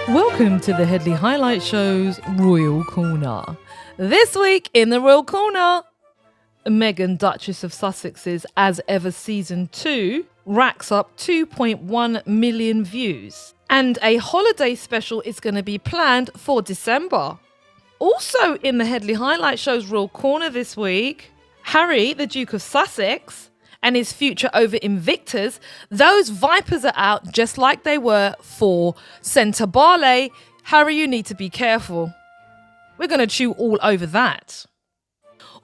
Welcome to the Headley Highlight Show's Royal Corner. This week in the Royal Corner, Meghan, Duchess of Sussex's As Ever Season 2 racks up 2.1 million views. And a holiday special is going to be planned for December. Also in the Headley Highlight Show's Royal Corner this week, Harry, the Duke of Sussex, and his future over Invictus, those vipers are out just like they were for Centre Barley. Harry, you need to be careful. We're going to chew all over that.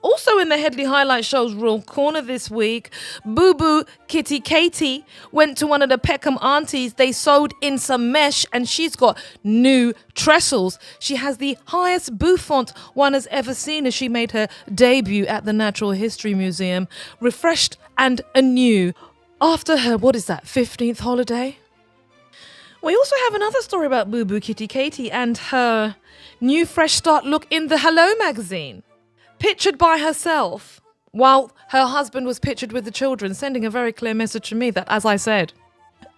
Also in the Headley Highlight Show's Royal Corner this week, Boo Boo Kitty Katie went to one of the Peckham aunties. They sewed in some mesh and she's got new trestles. She has the highest bouffant one has ever seen as she made her debut at the Natural History Museum, refreshed and anew after her, 15th holiday? We also have another story about Boo Boo Kitty Katie and her new fresh start look in the Hello magazine. Pictured by herself, while her husband was pictured with the children, sending a very clear message to me that, as I said,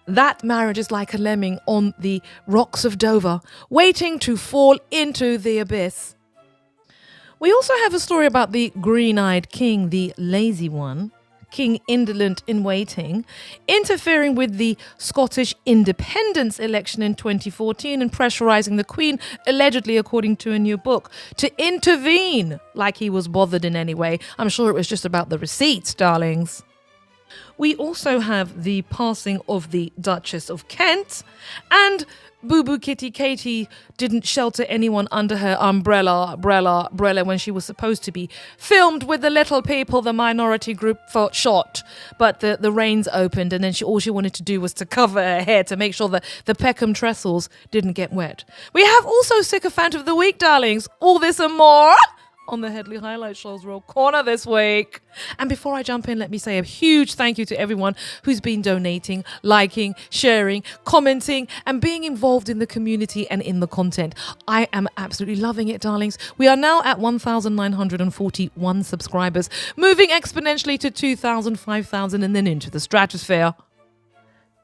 that marriage is like a lemming on the rocks of Dover, waiting to fall into the abyss. We also have a story about the green-eyed king, the lazy one, King Indolent in Waiting, interfering with the Scottish independence election in 2014 and pressurising the Queen, allegedly according to a new book, to intervene like he was bothered in any way. I'm sure it was just about the receipts, darlings. We also have the passing of the Duchess of Kent, and Boo Boo Kitty Katie didn't shelter anyone under her umbrella when she was supposed to be filmed with the little people, the minority group shot. But the reins opened and then all she wanted to do was to cover her hair to make sure that the Peckham trestles didn't get wet. We have also Sycophant of the Week, darlings. All this and more on the Headley Highlight Show's Royal Corner this week. And before I jump in, let me say a huge thank you to everyone who's been donating, liking, sharing, commenting, and being involved in the community and in the content. I am absolutely loving it, darlings. We are now at 1,941 subscribers, moving exponentially to 2,000, 5,000, and then into the stratosphere.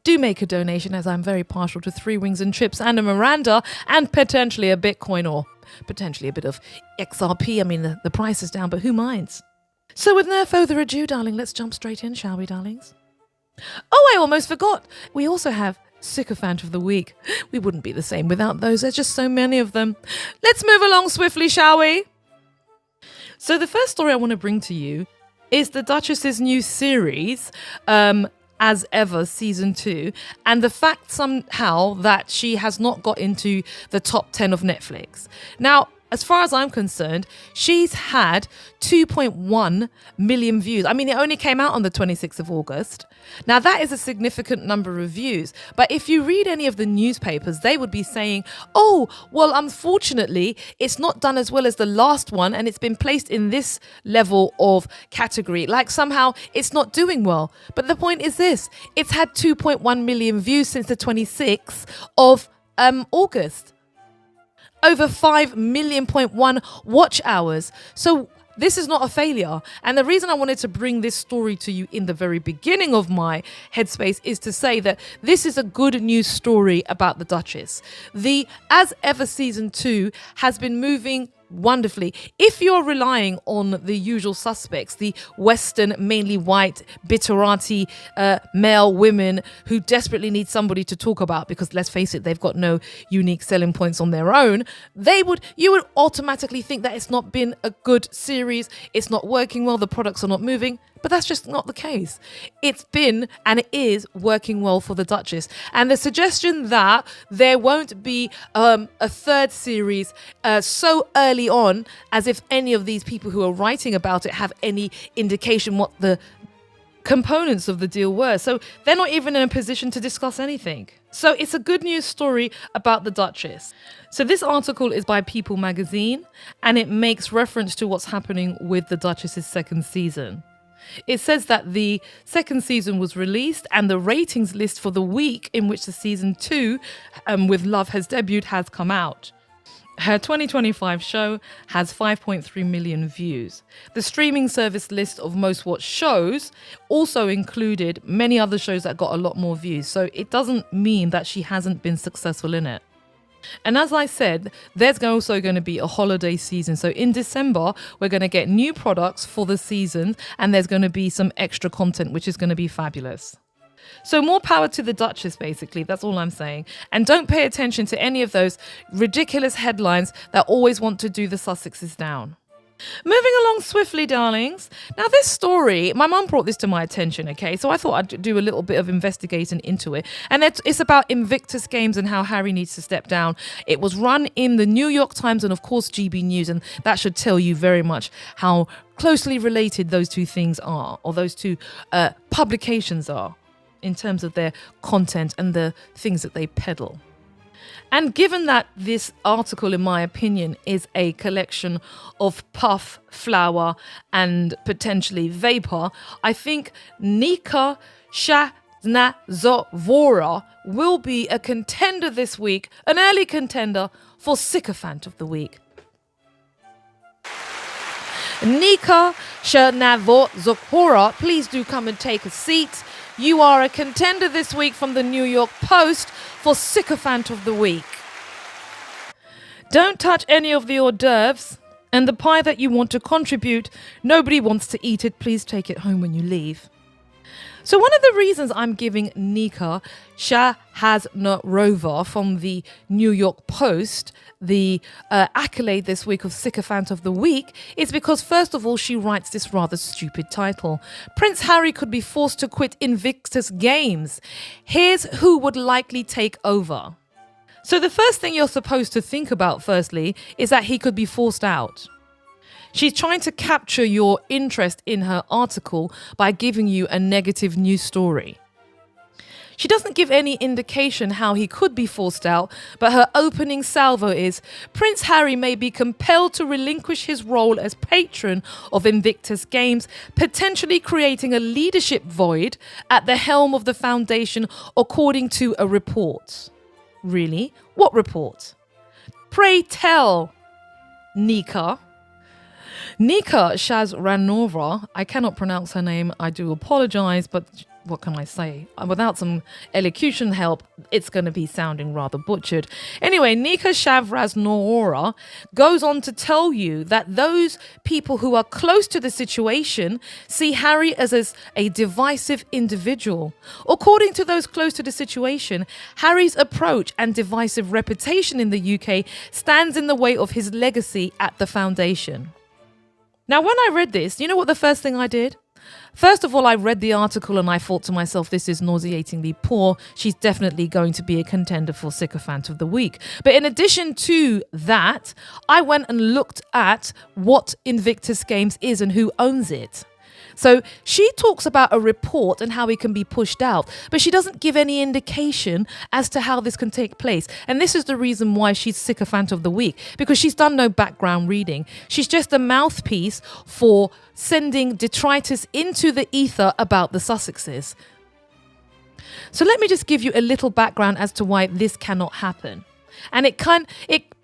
Do make a donation, as I'm very partial to 3 wings and chips and a Miranda and potentially a Bitcoin or potentially a bit of XRP. I mean, the price is down, but who minds? So with no further ado, darling, let's jump straight in, shall we, darlings? Oh, I almost forgot. We also have Sycophant of the Week. We wouldn't be the same without those. There's just so many of them. Let's move along swiftly, shall we? So the first story I want to bring to you is the Duchess's new series, As Ever Season 2, and the fact somehow that she has not got into the top 10 of Netflix. Now, as far as I'm concerned, she's had 2.1 million views. I mean, it only came out on the 26th of August. Now, that is a significant number of views. But if you read any of the newspapers, they would be saying, oh, well, unfortunately, it's not done as well as the last one, and it's been placed in this level of category. Like somehow it's not doing well. But the point is this, it's had 2.1 million views since the 26th of August. Over 5 million watch hours. So this is not a failure. And the reason I wanted to bring this story to you in the very beginning of my headspace is to say that this is a good news story about the Duchess. The As Ever Season 2 has been moving wonderfully. If you're relying on the usual suspects, the Western, mainly white, bitterati male women who desperately need somebody to talk about because, let's face it, they've got no unique selling points on their own, you would automatically think that it's not been a good series, it's not working well, the products are not moving. But that's just not the case. It's been and it is working well for the Duchess. And the suggestion that there won't be a third series so early on, as if any of these people who are writing about it have any indication what the components of the deal were. So they're not even in a position to discuss anything. So it's a good news story about the Duchess. So this article is by People magazine, and it makes reference to what's happening with the Duchess's second season. It says that the second season was released and the ratings list for the week in which the season 2 with Love has debuted has come out. Her 2025 show has 5.3 million views. The streaming service list of most watched shows also included many other shows that got a lot more views, so it doesn't mean that she hasn't been successful in it. And as I said, there's also going to be a holiday season. So in December, we're going to get new products for the season, and there's going to be some extra content, which is going to be fabulous. So more power to the Duchess, basically. That's all I'm saying. And don't pay attention to any of those ridiculous headlines that always want to do the Sussexes down. Moving along swiftly, darlings. Now, this story, my mum brought this to my attention, okay? So I thought I'd do a little bit of investigating into it. And it's about Invictus Games and how Harry needs to step down. It was run in the New York Times and, of course, GB News. And that should tell you very much how closely related those two things are, or those two publications are, in terms of their content and the things that they peddle. And given that this article, in my opinion, is a collection of puff, flour, and potentially vapor, I think Nika Shakhnazarova will be a contender this week, an early contender for Sycophant of the Week. Nika Shakhnazarova, please do come and take a seat. You are a contender this week from the New York Post for Sycophant of the Week. Don't touch any of the hors d'oeuvres, and the pie that you want to contribute, nobody wants to eat it. Please take it home when you leave. So one of the reasons I'm giving Nika Shakhnazarova from the New York Post the accolade this week of Sycophant of the Week is because, first of all, she writes this rather stupid title. Prince Harry could be forced to quit Invictus Games. Here's who would likely take over. So the first thing you're supposed to think about, firstly, is that he could be forced out. She's trying to capture your interest in her article by giving you a negative news story. She doesn't give any indication how he could be forced out, but her opening salvo is, Prince Harry may be compelled to relinquish his role as patron of Invictus Games, potentially creating a leadership void at the helm of the foundation, according to a report. Really? What report? Pray tell, Nika. Nika Shakhnazarova, I cannot pronounce her name, I do apologise, but what can I say? Without some elocution help, it's going to be sounding rather butchered. Anyway, Nika Shakhnazarova goes on to tell you that those people who are close to the situation see Harry as a divisive individual. According to those close to the situation, Harry's approach and divisive reputation in the UK stands in the way of his legacy at the foundation. Now, when I read this, you know what the first thing I did? First of all, I read the article and I thought to myself, this is nauseatingly poor. She's definitely going to be a contender for Sycophant of the Week. But in addition to that, I went and looked at what Invictus Games is and who owns it. So she talks about a report and how he can be pushed out, but she doesn't give any indication as to how this can take place. And this is the reason why she's Sycophant of the Week, because she's done no background reading. She's just a mouthpiece for sending detritus into the ether about the Sussexes. So let me just give you a little background as to why this cannot happen. And it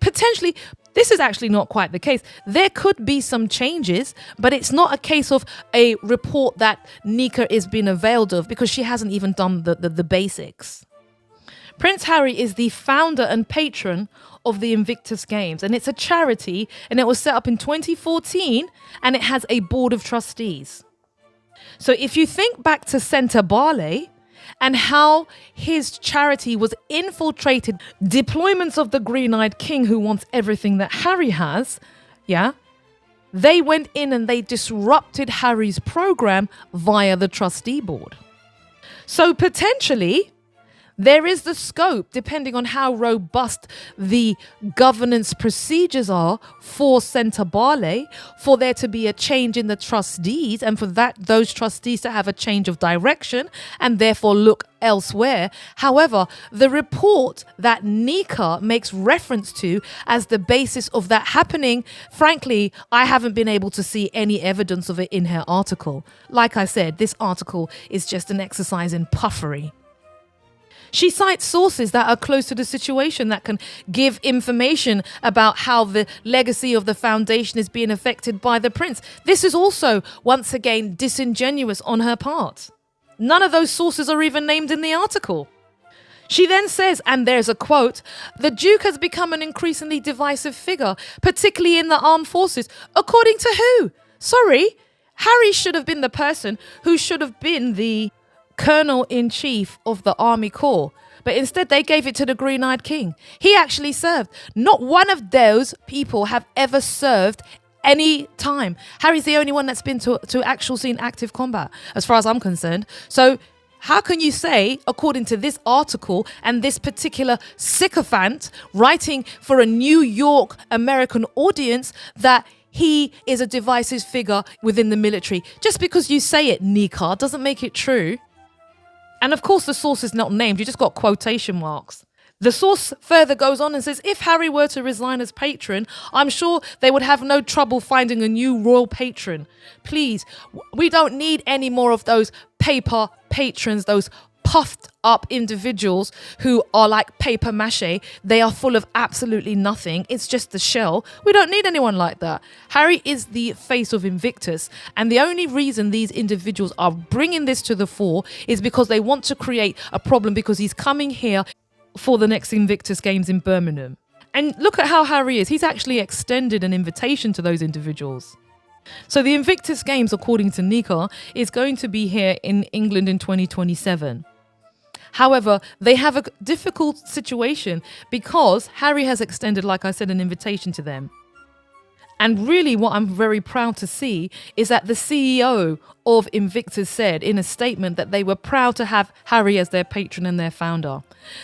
potentially, this is actually not quite the case. There could be some changes, but it's not a case of a report that Nika is being availed of, because she hasn't even done the basics. Prince Harry is the founder and patron of the Invictus Games, and it's a charity, and it was set up in 2014, and it has a board of trustees. So if you think back to Centre Barley and how his charity was infiltrated, deployments of the green-eyed king who wants everything that Harry has, they went in and they disrupted Harry's program via the trustee board. So potentially, there is the scope, depending on how robust the governance procedures are for Centre Barley, for there to be a change in the trustees, and for those trustees to have a change of direction and therefore look elsewhere. However, the report that Nika makes reference to as the basis of that happening, frankly, I haven't been able to see any evidence of it in her article. Like I said, this article is just an exercise in puffery. She cites sources that are close to the situation that can give information about how the legacy of the foundation is being affected by the prince. This is also, once again, disingenuous on her part. None of those sources are even named in the article. She then says, and there's a quote, "The Duke has become an increasingly divisive figure, particularly in the armed forces." According to who? Sorry, Harry should have been the person who should have been the Colonel-in-Chief of the Army Corps. But instead they gave it to the Green-Eyed King. He actually served. Not one of those people have ever served any time. Harry's the only one that's been to actual scene active combat, as far as I'm concerned. So how can you say, according to this article and this particular sycophant writing for a New York American audience, that he is a divisive figure within the military? Just because you say it, Nika, doesn't make it true. And of course, the source is not named. You just got quotation marks. The source further goes on and says, if Harry were to resign as patron, I'm sure they would have no trouble finding a new royal patron. Please, we don't need any more of those paper patrons, those puffed up individuals who are like paper mache. They are full of absolutely nothing. It's just the shell. We don't need anyone like that. Harry is the face of Invictus, and the only reason these individuals are bringing this to the fore is because they want to create a problem, because he's coming here for the next Invictus Games in Birmingham. And look at how Harry is. He's actually extended an invitation to those individuals. So the Invictus Games, according to Nika, is going to be here in England in 2027. However, they have a difficult situation because Harry has extended, like I said, an invitation to them. And really what I'm very proud to see is that the CEO of Invictus said in a statement that they were proud to have Harry as their patron and their founder.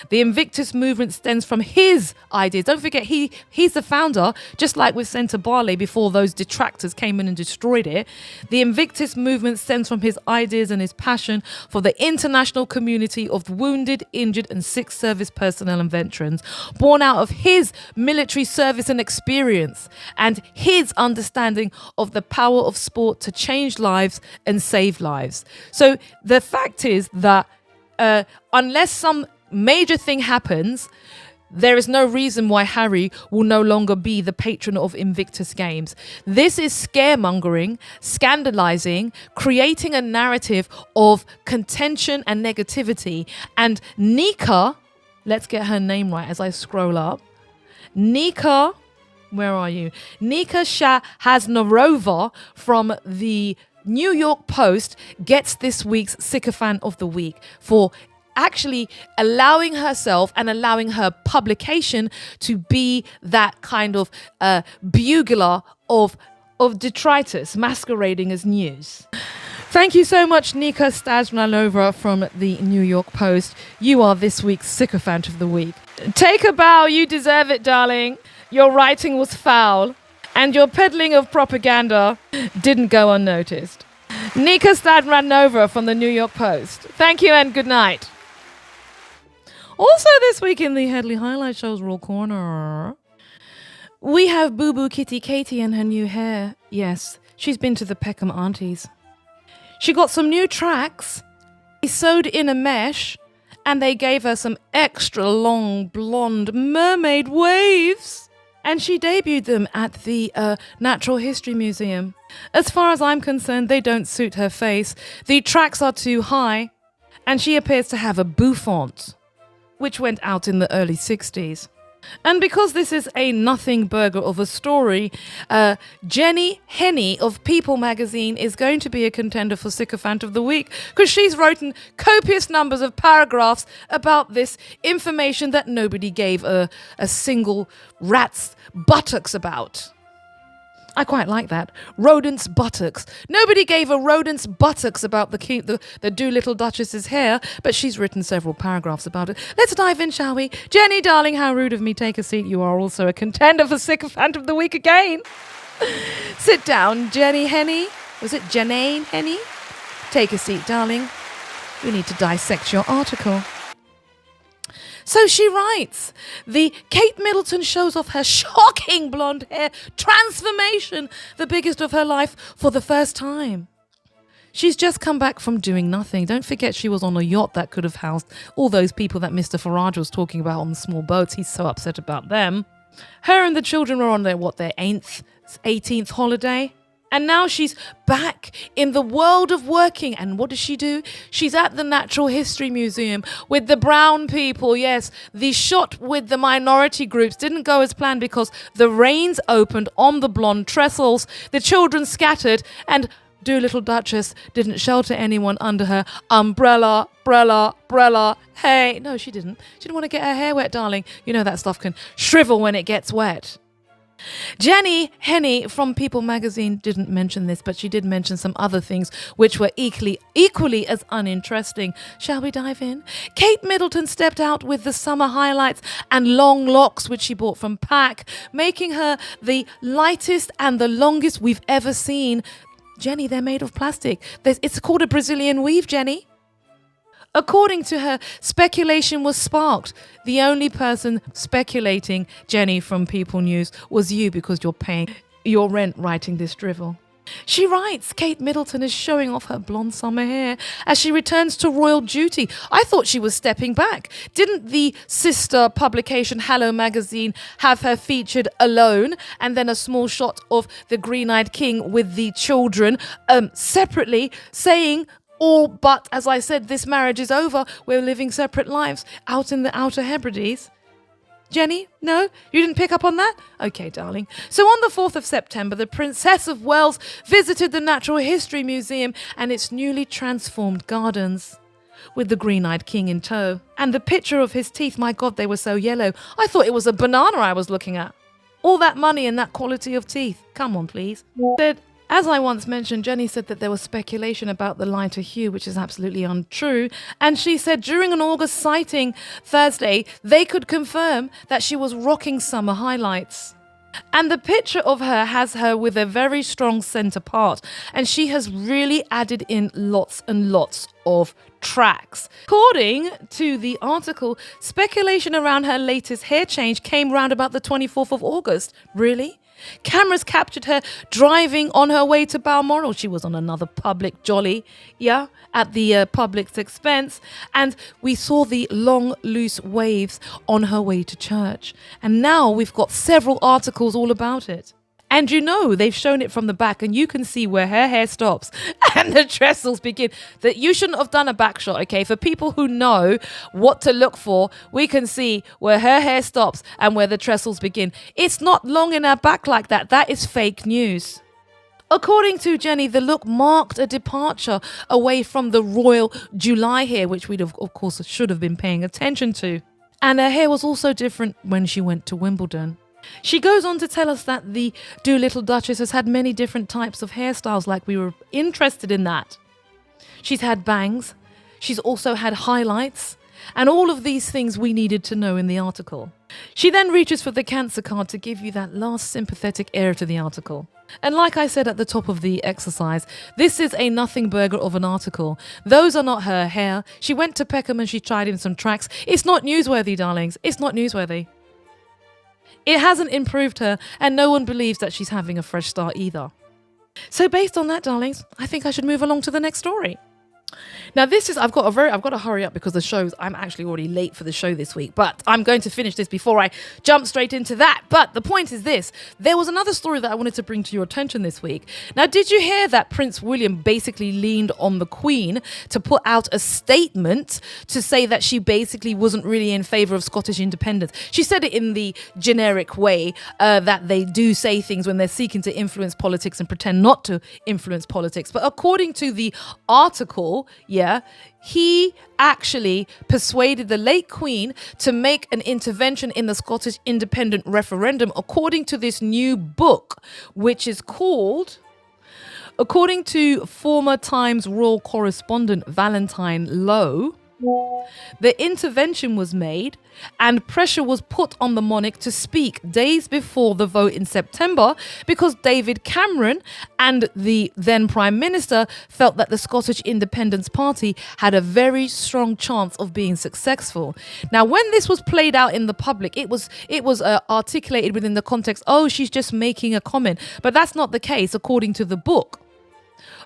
The Invictus movement stems from his ideas. Don't forget, he's the founder, just like with Centre Barley before those detractors came in and destroyed it. The Invictus movement stems from his ideas and his passion for the international community of wounded, injured and sick service personnel and veterans, born out of his military service and experience and his understanding of the power of sport to change lives and save lives. So the fact is that unless some major thing happens, there is no reason why Harry will no longer be the patron of Invictus Games. This is scaremongering, scandalizing, creating a narrative of contention and negativity. And Nika, let's get her name right as I scroll up. Nika, where are you? Nika Shakhnazarova from the New York Post gets this week's Sycophant of the Week for actually allowing herself and allowing her publication to be that kind of bugler of detritus masquerading as news. Thank you so much, Nika Shakhnazarova from the New York Post. You are this week's Sycophant of the Week. Take a bow, you deserve it, darling. Your writing was foul, and your peddling of propaganda didn't go unnoticed. Nika Shakhnazarova from the New York Post. Thank you and good night. Also this week in the Headley Highlight Show's Royal Corner, we have Boo Boo Kitty Katie and her new hair. Yes, she's been to the Peckham Aunties. She got some new tracks. They sewed in a mesh and they gave her some extra long blonde mermaid waves. And she debuted them at the Natural History Museum. As far as I'm concerned, they don't suit her face. The tracks are too high and she appears to have a bouffant, which went out in the early 60s. And because this is a nothing burger of a story, Janine Henni of People magazine is going to be a contender for Sycophant of the Week because she's written copious numbers of paragraphs about this information that nobody gave a single rat's buttocks about. I quite like that. Rodent's buttocks. Nobody gave a rodent's buttocks about the Doolittle Duchess's hair, but she's written several paragraphs about it. Let's dive in, shall we? Jenny, darling, how rude of me. Take a seat. You are also a contender for Sycophant of the Week again. Sit down, Jenny Henni. Was it Janine Henni? Take a seat, darling. We need to dissect your article. So she writes, the Kate Middleton shows off her shocking blonde hair transformation, the biggest of her life, for the first time. She's just come back from doing nothing. Don't forget she was on a yacht that could have housed all those people that Mr. Farage was talking about on the small boats. He's so upset about them. Her and the children were on their 18th holiday. And now she's back in the world of working. And what does she do? She's at the Natural History Museum with the brown people. Yes, the shot with the minority groups didn't go as planned because the rains opened on the blonde trestles. The children scattered and Little Duchess didn't shelter anyone under her umbrella. Hey, no, she didn't. She didn't want to get her hair wet, darling. You know that stuff can shrivel when it gets wet. Janine Henni from People magazine didn't mention this, but she did mention some other things which were equally as uninteresting. Shall we dive in? Kate Middleton stepped out with the summer highlights and long locks which she bought from Pack, making her the lightest and the longest we've ever seen. Jenny, they're made of plastic. It's called a Brazilian weave, Jenny. According to her, speculation was sparked. The only person speculating, Jenny from People News, was you because you're paying your rent writing this drivel. She writes, Kate Middleton is showing off her blonde summer hair as she returns to royal duty. I thought she was stepping back. Didn't the sister publication Hello magazine have her featured alone and then a small shot of the green-eyed king with the children separately saying, all but, as I said, this marriage is over. We're living separate lives out in the Outer Hebrides. Jenny, no? You didn't pick up on that? Okay, darling. So on the 4th of September, the Princess of Wales visited the Natural History Museum and its newly transformed gardens, with the green-eyed king in tow. And the picture of his teeth, my God, they were so yellow. I thought it was a banana I was looking at. All that money and that quality of teeth. Come on, please. As I once mentioned, Jenny said that there was speculation about the lighter hue, which is absolutely untrue. And she said during an August sighting Thursday, they could confirm that she was rocking summer highlights. And the picture of her has her with a very strong centre part. And she has really added in lots and lots of tracks. According to the article, speculation around her latest hair change came round about the 24th of August. Really? Cameras captured her driving on her way to Balmoral. She was on another public jolly, at the public's expense. And we saw the long, loose waves on her way to church. And now we've got several articles all about it. And you know, they've shown it from the back and you can see where her hair stops and the trestles begin. That you shouldn't have done a back shot, okay? For people who know what to look for, we can see where her hair stops and where the trestles begin. It's not long in her back like that. That is fake news. According to Jenny, the look marked a departure away from the royal July hair, which we'd of course should have been paying attention to. And her hair was also different when she went to Wimbledon. She goes on to tell us that the Little Duchess has had many different types of hairstyles, like we were interested in that. She's had bangs, she's also had highlights, and all of these things we needed to know in the article. She then reaches for the cancer card to give you that last sympathetic air to the article. And like I said at the top of the exercise, this is a nothing burger of an article. Those are not her hair. She went to Peckham and she tried in some tracks. It's not newsworthy, darlings. It's not newsworthy. It hasn't improved her, and no one believes that she's having a fresh start either. So based on that, darlings, I think I should move along to the next story. Now I've got to hurry up because I'm actually already late for the show this week, but I'm going to finish this before I jump straight into that. But the point is this, there was another story that I wanted to bring to your attention this week. Now, did you hear that Prince William basically leaned on the Queen to put out a statement to say that she basically wasn't really in favour of Scottish independence? She said it in the generic way that they do say things when they're seeking to influence politics and pretend not to influence politics. But according to the article, he actually persuaded the late Queen to make an intervention in the Scottish independent referendum, according to this new book, which is called, according to former Times royal correspondent Valentine Lowe, the intervention was made and pressure was put on the monarch to speak days before the vote in September because David Cameron and the then Prime Minister felt that the Scottish Independence Party had a very strong chance of being successful. Now, when this was played out in the public, it was articulated within the context, oh, she's just making a comment. But that's not the case according to the book.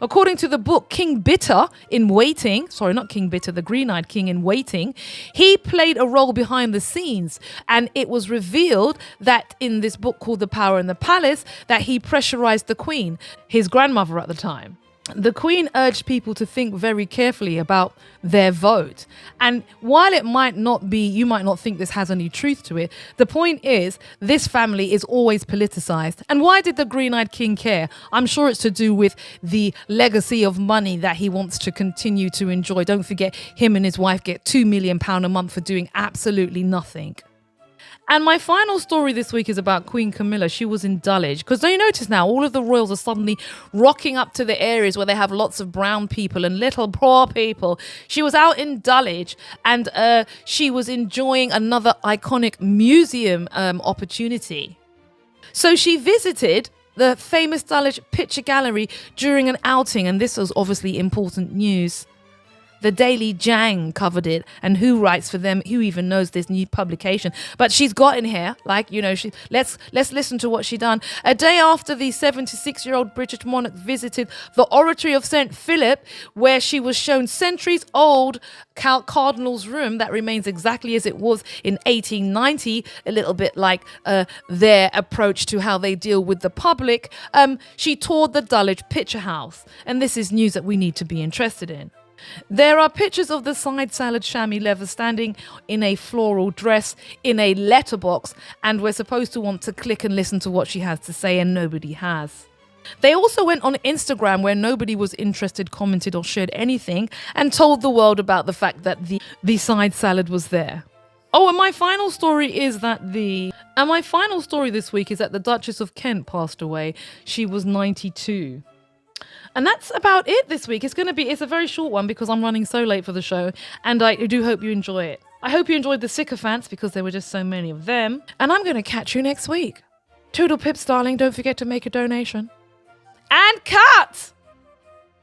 According to the book King Bitter in Waiting, sorry, not King Bitter, the Green-Eyed King in Waiting, he played a role behind the scenes. And it was revealed that in this book called The Power in the Palace, that he pressurized the Queen, his grandmother at the time. The Queen urged people to think very carefully about their vote. And while it might not be, you might not think this has any truth to it, the point is this family is always politicized. And why did the Green-Eyed King care? I'm sure it's to do with the legacy of money that he wants to continue to enjoy. Don't forget, him and his wife get £2 million a month for doing absolutely nothing. And my final story this week is about Queen Camilla. She was in Dulwich. Because don't you notice now, all of the royals are suddenly rocking up to the areas where they have lots of brown people and little poor people. She was out in Dulwich and she was enjoying another iconic museum opportunity. So she visited the famous Dulwich Picture Gallery during an outing. And this was obviously important news. The Daily Jang covered it, and who writes for them? Who even knows this new publication? But she's got in here, like, you know, let's listen to what she done. A day after the 76-year-old British monarch visited the Oratory of St. Philip, where she was shown centuries-old Cardinal's room that remains exactly as it was in 1890, a little bit like their approach to how they deal with the public. She toured the Dulwich Picture House, and this is news that we need to be interested in. There are pictures of the side salad chamois leather standing in a floral dress in a letterbox, and we're supposed to want to click and listen to what she has to say, and nobody has. They also went on Instagram, where nobody was interested, commented or shared anything, and told the world about the fact that the side salad was there. Oh, and my final story this week is that the Duchess of Kent passed away. She was 92. And that's about it this week. It's a very short one because I'm running so late for the show, and I do hope you enjoy it. I hope you enjoyed the Sycophants because there were just so many of them. And I'm going to catch you next week. Toodle pips, darling. Don't forget to make a donation. And cut!